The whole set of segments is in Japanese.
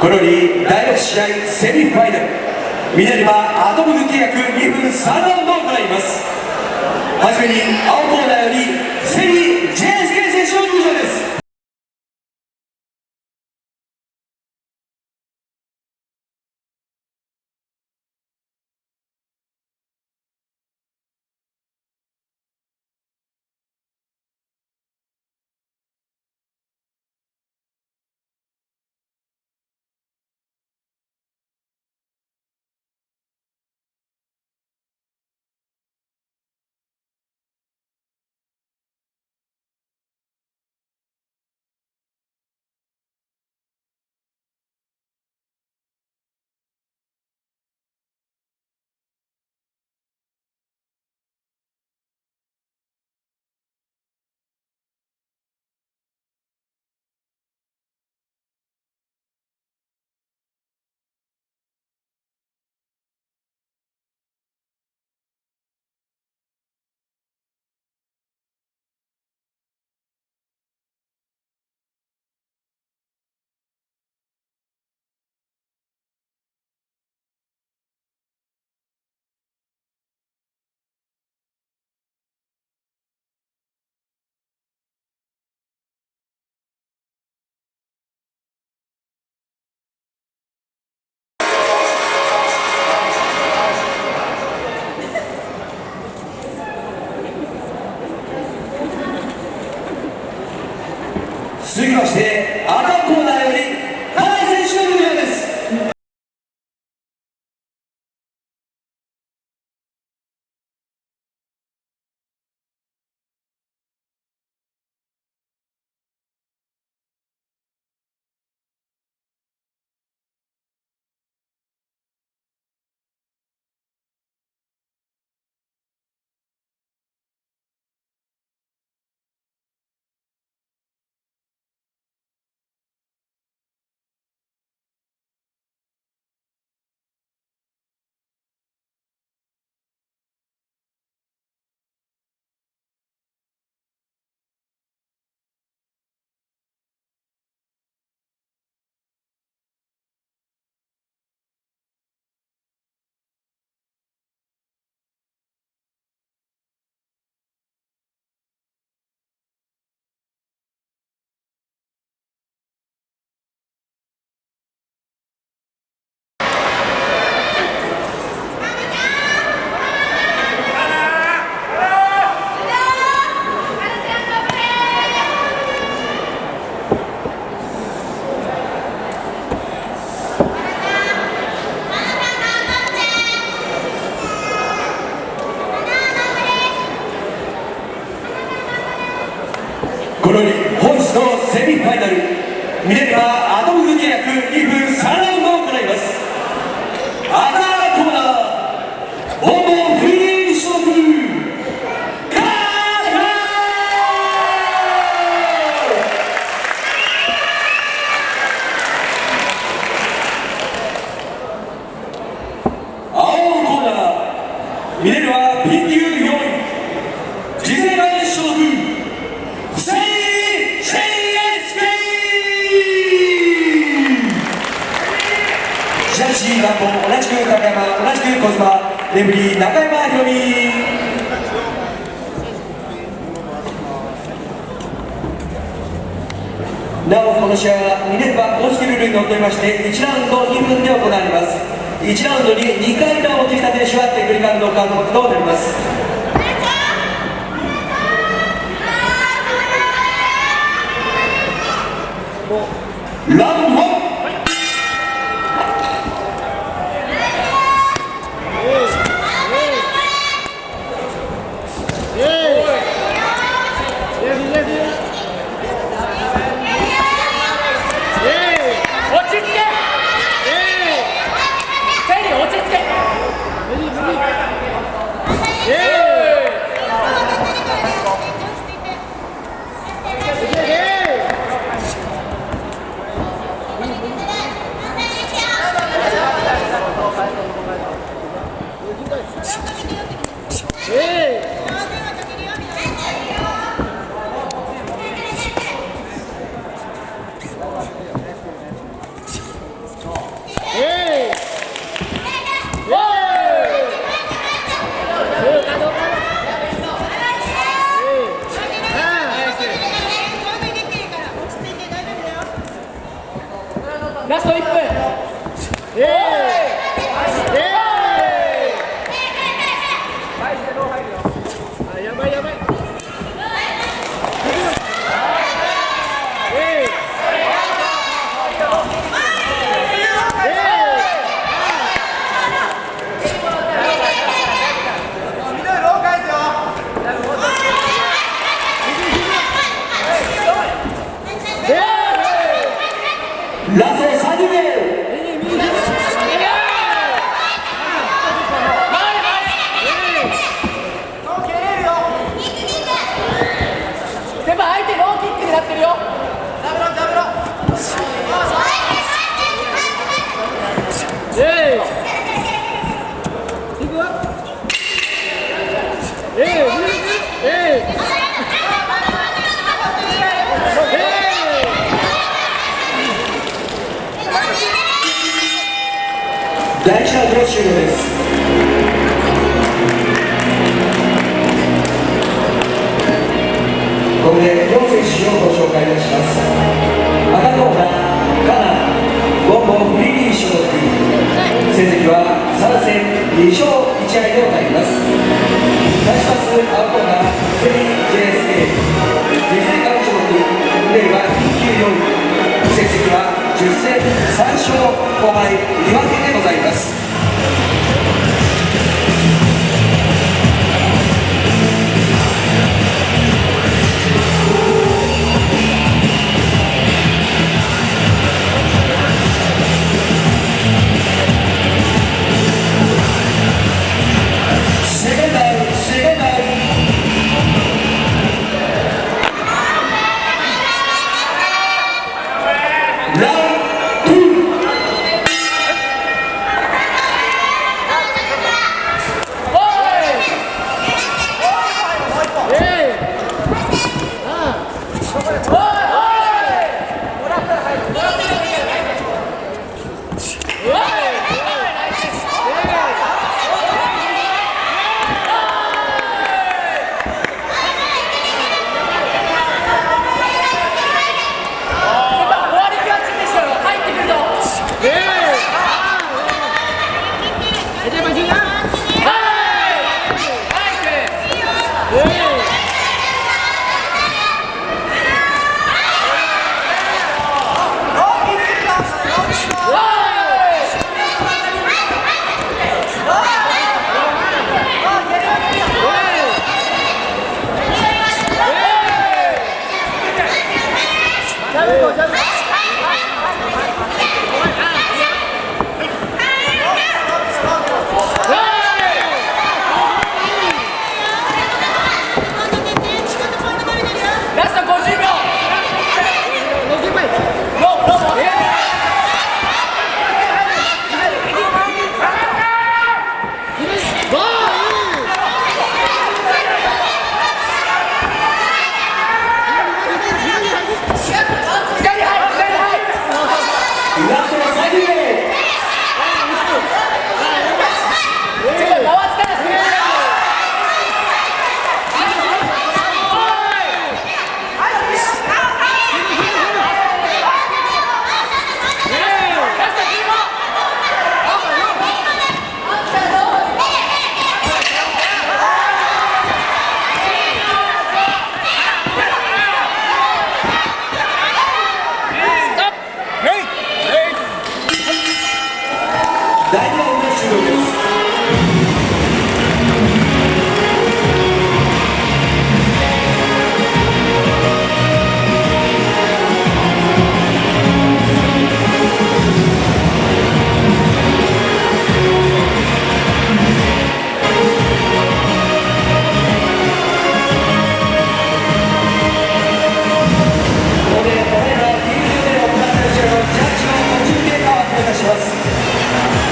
このより第6試合セミファイナル、ミネルヴァアトムグ契約2分3ラウンドを行います。はじめに青コーナーよりセリ JSK 選手の入場です。続きまして赤コーナーより河合選手の入場です。このより本日のセミファイナル、ミネルヴァアトムグ契約2分3ラウンドを行います。赤コーナー、ボンボンフリー種目カー青コーナー、ミネルヴァピン級4位次世代種目南本同じく高山、同じく小島、レフリー中山ひろみ。なおこの試合はミネルヴァ公式ルールにのっとりまして1ラウンド2分で行われます。1ラウンドに2回ランを落ちた選手はテクニカルノックアウトとなります。ラウンド1。Yeah! 相手ローキックになってるよ。第1ラウンド終了です。ここで両選手をご紹介いたします。赤コーナーカナボンボンフリー所属、成績は3戦2勝1敗でございます。対します青コーナーセリ JSK 実践学所属、令和緊急4位、成績は10戦3勝5敗2分けでございます。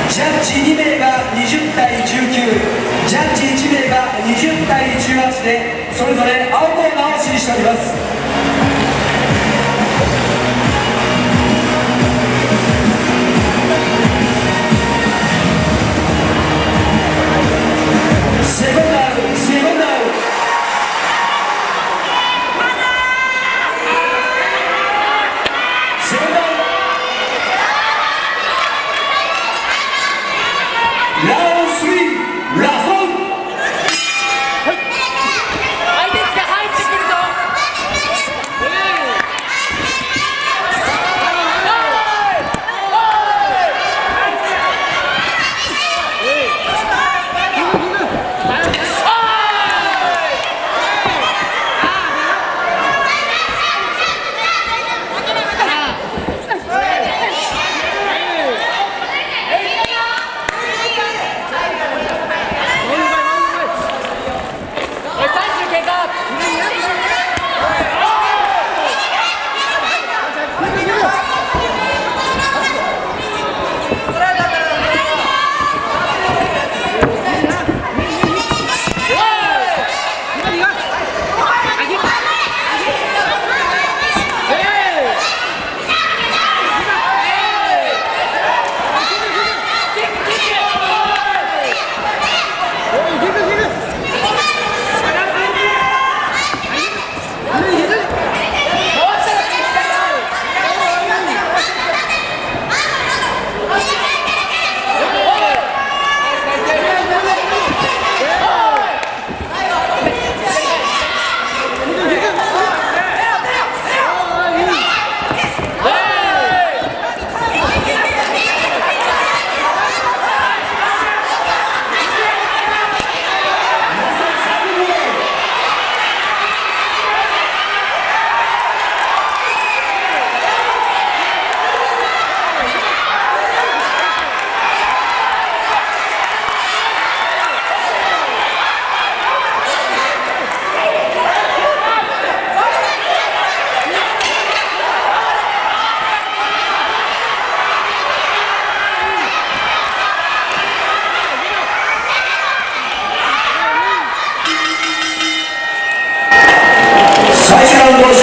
ジャッジ2名が20対19、ジャッジ1名が20対18でそれぞれ青コーナーを支持しております。セコンドアウト、セコンドアウト。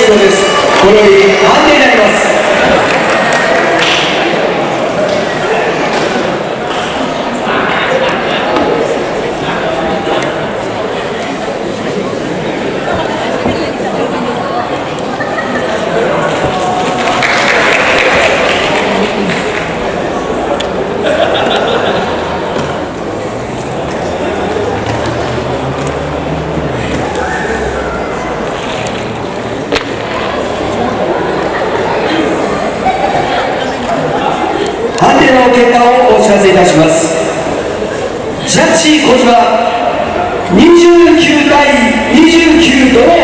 終了です。これより判定になります。判定の結果をお知らせいたします。ジャッジ小島29対29ドロー。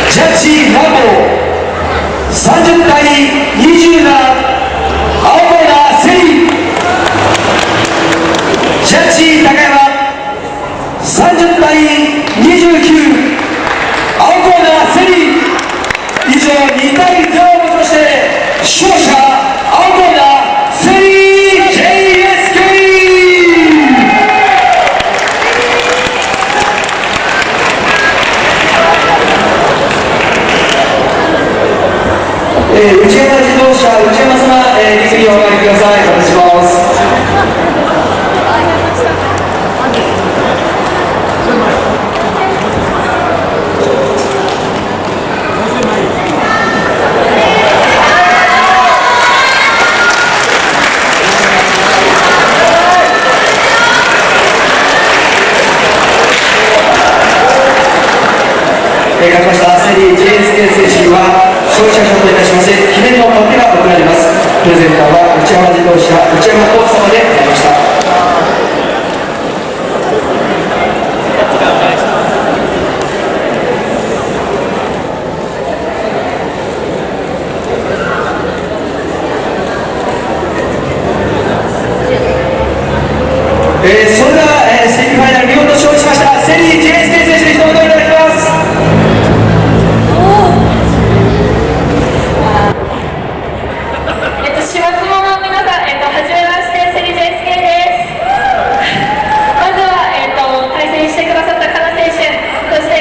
ジャッジマンボウ30対27青コーナーセリ。ジャッジ高山30対29青コーナーセリ。以上2対0をもちまして勝者青コーナーセリ JSK。 内山自動車内山様、リングにお参りください。お願いします。勝ちましたセリ JSK 選手には勝利者賞といたしまして記念のパフェが贈られます。プレゼンターは内山自動車内山浩二様でございました。それでは、セミファイナル見事勝利しましたセリ JSK 選手に一言いただきます。島友の皆さん、はじめまして、セリ JSK です。まずは、対戦してくださったカナ選手、そして、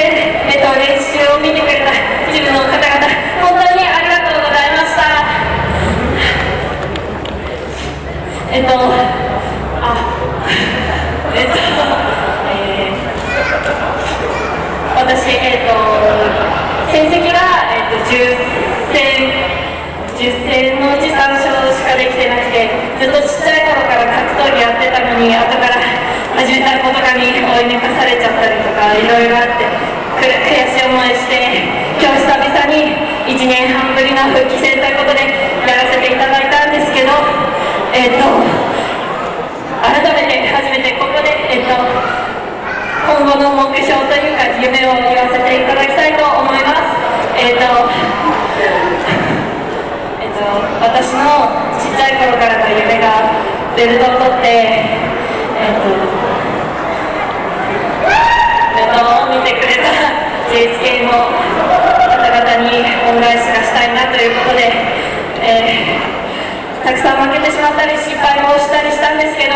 練習を見てくれた一部の方々、本当にありがとうございました。私、戦績が、10戦のうち3勝しかできてなくて、ずっとちっちゃい頃から格闘技やってたのに、後から始めた子とかに追い抜かされちゃったりとかいろいろあって悔しい思いして、今日久々に1年半ぶりの復帰戦ということでやらせていただいたんですけど、改めて初めてここで、今後の目標というか夢を言わせていただきたいと思います。私のちっちゃい頃からの夢がベルトを取って、ベルトを見てくれた JSK の方々に恩返しがしたいなということで、たくさん負けてしまったり失敗もしたりしたんですけど、